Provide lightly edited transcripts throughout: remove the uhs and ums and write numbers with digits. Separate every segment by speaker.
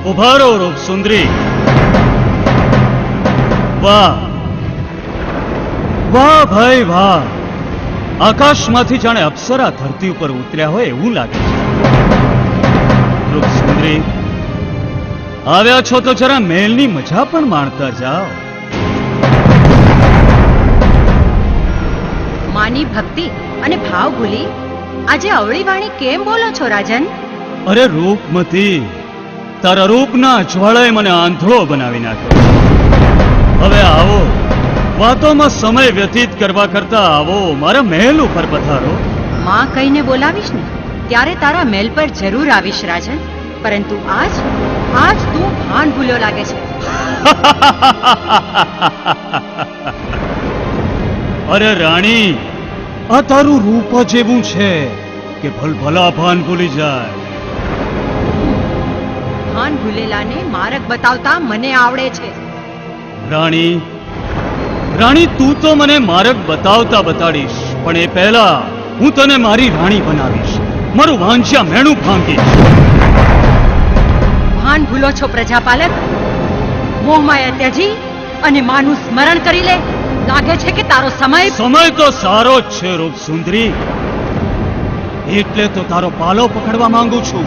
Speaker 1: ઉભારો રૂપ સુંદરી. વાહ વાહ ભાઈ વાહ, આકાશમાંથી જાણે અપ્સરા ધરતી ઉપર ઉતર્યા હોય એવું લાગે છે. રૂપ સુંદરી, આવ્યા છો તો જરા મહેલની મજા પણ માણતા જાઓ.
Speaker 2: માની ભક્તિ અને ભાવ ભૂલી આજે અવળી વાણી કેમ બોલો છો રાજન?
Speaker 1: અરે રૂપમતી, તારા રૂપના જ્વાળાએ મને આંધળો બનાવી નાખ્યો. હવે આવો, વાતોમાં સમય વ્યતીત કરવા કરતા આવો મારા મહેલ ઉપર પધારો.
Speaker 2: માં કહીને બોલાવીશ ને ત્યારે તારા મહેલ પર જરૂર આવીશ રાજન, પરંતુ આજ તું ભાન ભૂલ્યો લાગે છે.
Speaker 1: અરે રાણી, આ તારું રૂપ જ એવું છે કે ભલભલા ભાન ભૂલી જાય.
Speaker 2: ભાન ભૂલેલાને માર્ગ બતાવતા મને આવડે છે.
Speaker 1: રાણી, તું તો મને માર્ગ બતાવતા બતાડીશ, પણ એ પહેલા હું તને મારી રાણી બનાવીશ, મારું વાંચ્યા મેણું ભાંગીશ.
Speaker 2: ભાન ભૂલો છો પ્રજાપાલક? મોહમાયા ત્યજી અને માનું સ્મરણ કરી લે. લાગે છે કે તારો સમય
Speaker 1: તો સારો જ છે રૂપ સુંદરી, એટલે તો તારો પાલો પકડવા માંગુ છું.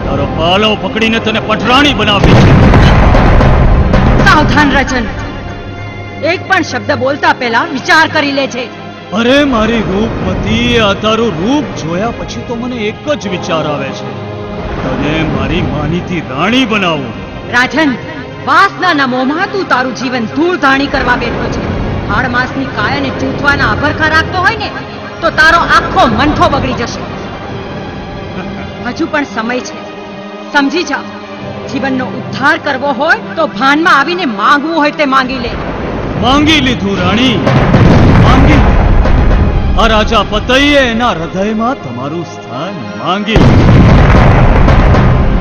Speaker 1: તારો પાલો પકડીને તને પટરાણી બનાવી છે.
Speaker 2: સાવધાન રચન, એક પણ શબ્દ બોલતા પહેલા વિચાર કરી લેજે.
Speaker 1: અરે મારી રૂપમતી, આ તારું રૂપ જોયા પછી તો મને એક જ વિચાર આવે છે, તને મારી માનીતી રાણી બનાવું.
Speaker 2: રાજન, વાસનાના મોહમાં તું તારું જીવન ધૂળ ધાણી કરવા બેઠો છે. હાડ માસની કાયાને ચૂંટવાના અભરખા રાખતો હોય ને તો તારો આખો મંઠો બગડી જશે. હજુ પણ સમય છે, સમજી જા. જીવનનો ઉદ્ધાર કરવો હોય તો ભાનમાં આવીને માંગવું હોય તે માંગી લે.
Speaker 1: માંગી લીધું રાણી, માંગી. આ રાજા પતઈએ એના હૃદયમાં તમારું સ્થાન માંગી.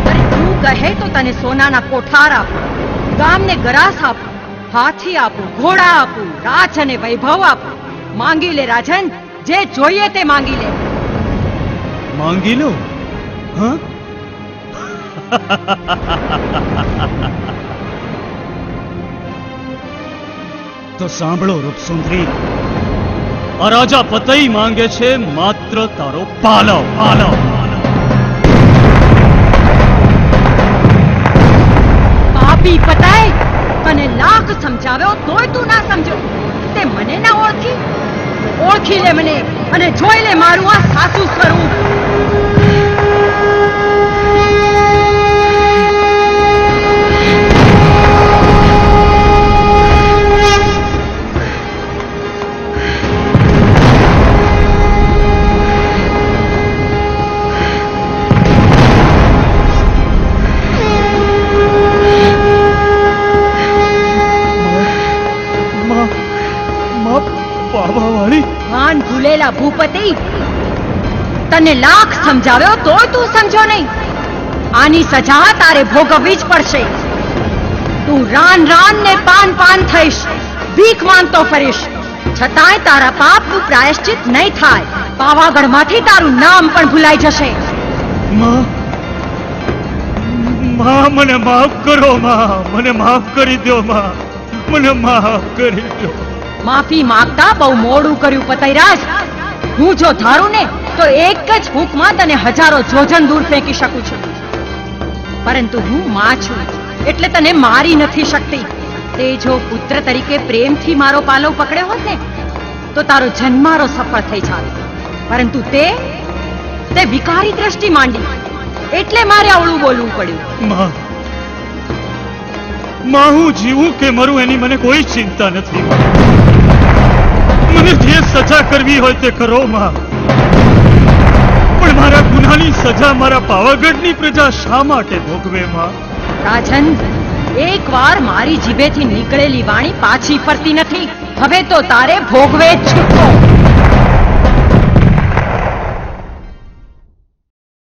Speaker 2: અરે તું કહે તો તને સોનાના કોઠાર આપું, ગામને ગરાસ આપું, હાથી આપું, ઘોડા આપું, રાજ અને વૈભવ આપું. માંગી લે રાજન, જે જોઈએ તે માંગી લે.
Speaker 1: માંગી લો? હા? તો સાંભળો રૂપસુંદરી, આ રાજા પતઈ માંગે છે માત્ર તારો પાલવ.
Speaker 2: પાપી પતાય, તને લાખ સમજાવ્યો તોય તું ના સમજો. તે મને ના ઓળખી લે મને અને જોઈ લે મારું આ સાસુ સ્વરૂપ. ભાન ભૂલેલા ભૂપતિ, તને લાખ સમજાવ્યો તોય તું સમજો નહીં. આની સજા તારે ભોગવવી જ પડશે. તું રાન ને પાન થઈશ, ભીખ માંગતો ફરીશ, છતાંય તારા પાપનું પ્રાયશ્ચિત નહીં થાય. પાવાગઢમાંથી તારું નામ પણ ભૂલાઈ જશે.
Speaker 1: મને માફ કરો માં, મને માફ કરી દો માં, મને માફ કરી દો.
Speaker 2: માફી માંગતા બહુ મોડું કર્યું પતઈરાજ. હું જો ધારું ને તો એક જ હૂંકમાં તને હજારો જોજન દૂર ફેંકી શકું છું, પરંતુ હું માં છું એટલે તને મારી નથી શકતી. તે જો પુત્ર તરીકે પ્રેમથી મારો પાલવ પકડ્યો હોત ને તો તારો જન્મારો સફળ થઈ જાત, પરંતુ તે વિકારી દ્રષ્ટિ માંડી એટલે મારે આવડું બોલવું પડ્યું.
Speaker 1: માં, હું જીવું કે મરું એની મને કોઈ ચિંતા નથી. મને જે સજા કરવી હોય તે કરો માં, પણ મારા ગુનાની સજા મારા પાવાગઢની પ્રજા શા માટે ભોગવે માં?
Speaker 2: રાજન, એકવાર મારી જીભેથી નીકળેલી વાણી પાછી ફરતી નથી. હવે તો તારે ભોગવે જ છૂટકો.